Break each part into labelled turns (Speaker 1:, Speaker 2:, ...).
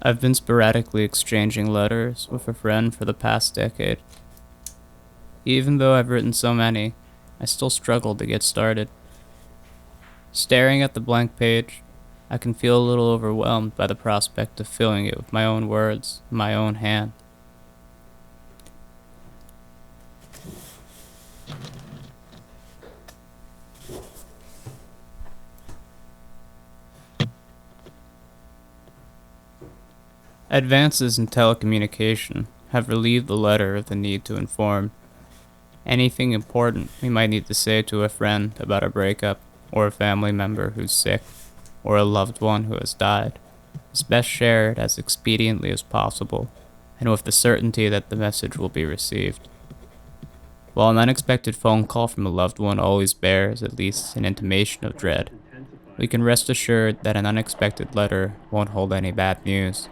Speaker 1: I've been sporadically exchanging letters with a friend for the past decade. Even though I've written so many, I still struggle to get started. Staring at the blank page, I can feel a little overwhelmed by the prospect of filling it with my own words, my own hand. Advances in telecommunication have relieved the letter of the need to inform. Anything important we might need to say to a friend about a breakup, or a family member who's sick, or a loved one who has died, is best shared as expediently as possible, and with the certainty that the message will be received. While an unexpected phone call from a loved one always bears at least an intimation of dread, we can rest assured that an unexpected letter won't hold any bad news.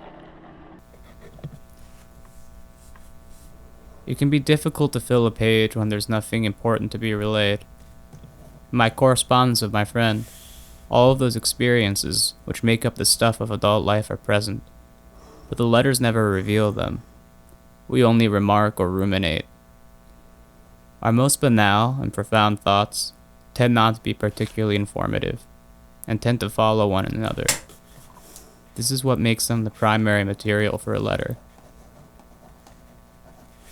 Speaker 1: It can be difficult to fill a page when there's nothing important to be relayed. In my correspondence with my friend, all of those experiences which make up the stuff of adult life are present, but the letters never reveal them. We only remark or ruminate. Our most banal and profound thoughts tend not to be particularly informative, and tend to follow one another. This is what makes them the primary material for a letter.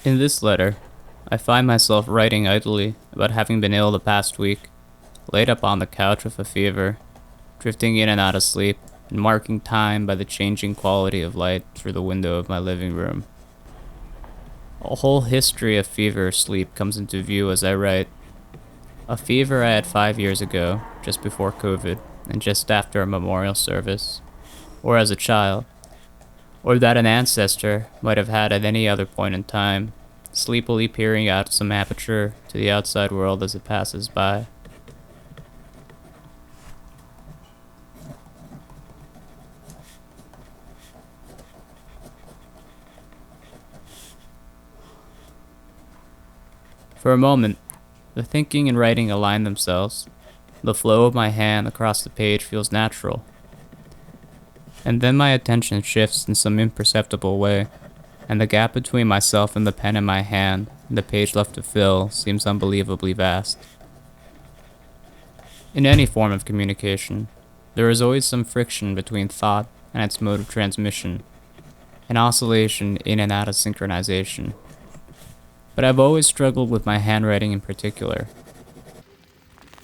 Speaker 1: In this letter, I find myself writing idly about having been ill the past week, laid up on the couch with a fever, drifting in and out of sleep, and marking time by the changing quality of light through the window of my living room. A whole history of fever sleep comes into view as I write. A fever I had 5 years ago, just before COVID, and just after a memorial service, or as a child, or that an ancestor might have had at any other point in time, sleepily peering out of some aperture to the outside world as it passes by. For a moment, the thinking and writing align themselves. The flow of my hand across the page feels natural. And then my attention shifts in some imperceptible way, and the gap between myself and the pen in my hand and the page left to fill seems unbelievably vast. In any form of communication, there is always some friction between thought and its mode of transmission, an oscillation in and out of synchronization. But I've always struggled with my handwriting in particular.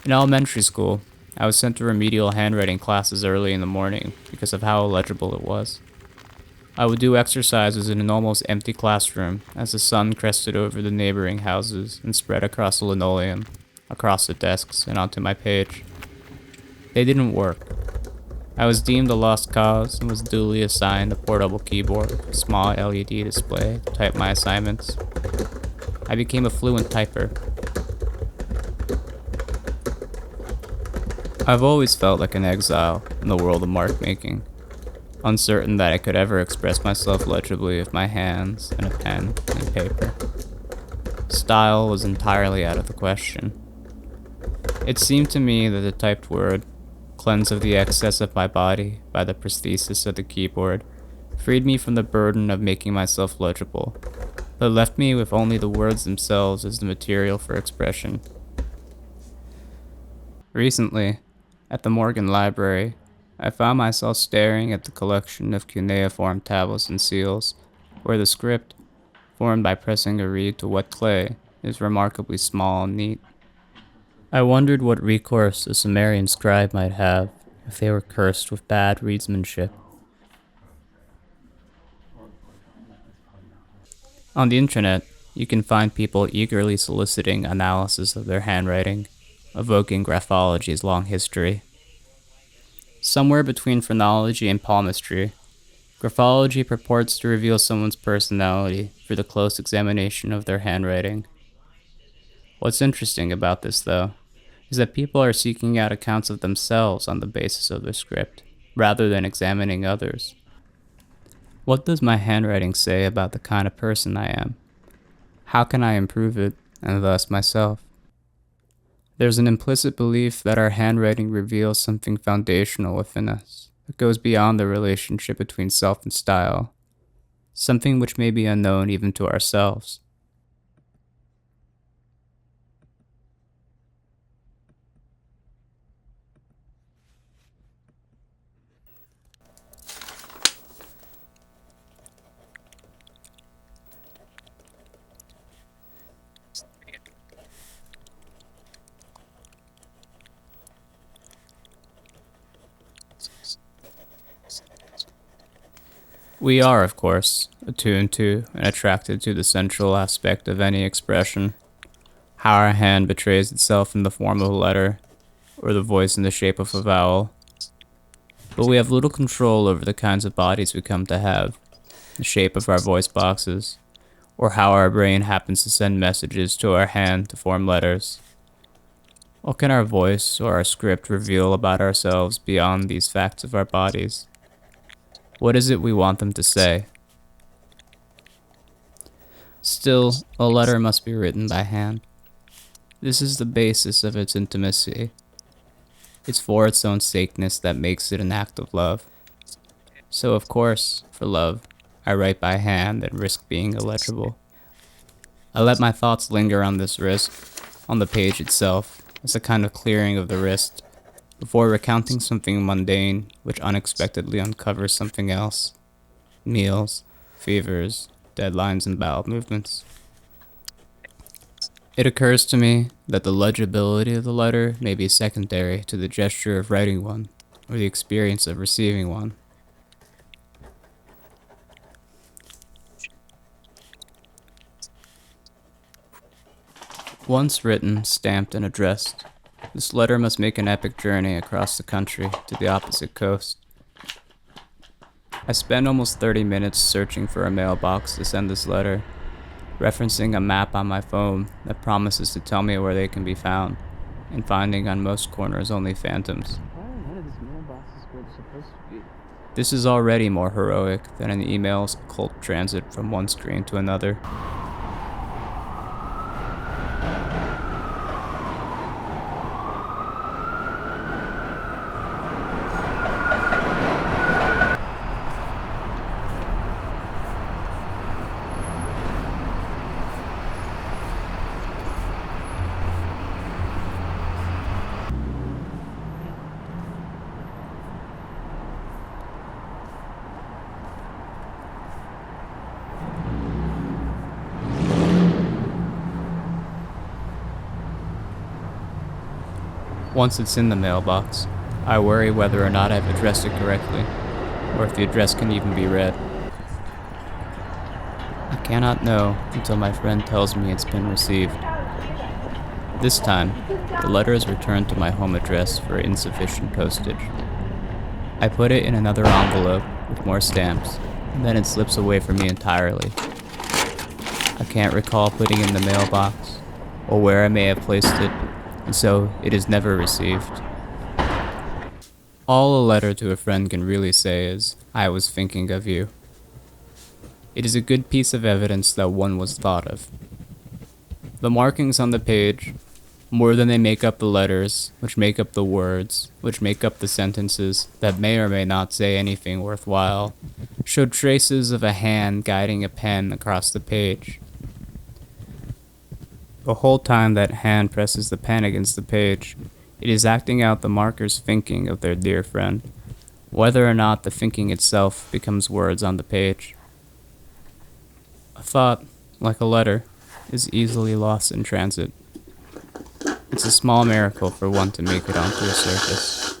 Speaker 1: In elementary school, I was sent to remedial handwriting classes early in the morning because of how illegible it was. I would do exercises in an almost empty classroom as the sun crested over the neighboring houses and spread across the linoleum, across the desks, and onto my page. They didn't work. I was deemed a lost cause and was duly assigned a portable keyboard with a small LED display to type my assignments. I became a fluent typer. I've always felt like an exile in the world of mark making, uncertain that I could ever express myself legibly with my hands and a pen and paper. Style was entirely out of the question. It seemed to me that the typed word, cleansed of the excess of my body by the prosthesis of the keyboard, freed me from the burden of making myself legible, but left me with only the words themselves as the material for expression. Recently, at the Morgan Library, I found myself staring at the collection of cuneiform tablets and seals, where the script, formed by pressing a reed to wet clay, is remarkably small and neat. I wondered what recourse a Sumerian scribe might have if they were cursed with bad reedsmanship. On the internet, you can find people eagerly soliciting analysis of their handwriting, evoking graphology's long history. Somewhere between phrenology and palmistry, graphology purports to reveal someone's personality through the close examination of their handwriting. What's interesting about this, though, is that people are seeking out accounts of themselves on the basis of their script, rather than examining others. What does my handwriting say about the kind of person I am? How can I improve it, and thus myself? There's an implicit belief that our handwriting reveals something foundational within us, that goes beyond the relationship between self and style, something which may be unknown even to ourselves. We are, of course, attuned to and attracted to the central aspect of any expression, how our hand betrays itself in the form of a letter, or the voice in the shape of a vowel. But we have little control over the kinds of bodies we come to have, the shape of our voice boxes, or how our brain happens to send messages to our hand to form letters. What can our voice or our script reveal about ourselves beyond these facts of our bodies? What is it we want them to say? Still, a letter must be written by hand. This is the basis of its intimacy. It's for its own sakeness that makes it an act of love. So of course, for love, I write by hand and risk being illegible. I let my thoughts linger on this risk, on the page itself, as a kind of clearing of the wrist, before recounting something mundane which unexpectedly uncovers something else. Meals, fevers, deadlines, and bowel movements. It occurs to me that the legibility of the letter may be secondary to the gesture of writing one, or the experience of receiving one. Once written, stamped, and addressed, this letter must make an epic journey across the country to the opposite coast. I spend almost 30 minutes searching for a mailbox to send this letter, referencing a map on my phone that promises to tell me where they can be found, and finding on most corners only phantoms. This is already more heroic than an email's occult transit from one screen to another. Once it's in the mailbox, I worry whether or not I've addressed it correctly, or if the address can even be read. I cannot know until my friend tells me it's been received. This time, the letter is returned to my home address for insufficient postage. I put it in another envelope with more stamps, and then it slips away from me entirely. I can't recall putting it in the mailbox, or where I may have placed it, and so it is never received. All a letter to a friend can really say is, "I was thinking of you." It is a good piece of evidence that one was thought of. The markings on the page, more than they make up the letters, which make up the words, which make up the sentences that may or may not say anything worthwhile, show traces of a hand guiding a pen across the page. The whole time that hand presses the pen against the page, it is acting out the marker's thinking of their dear friend, whether or not the thinking itself becomes words on the page. A thought, like a letter, is easily lost in transit. It's a small miracle for one to make it onto a surface.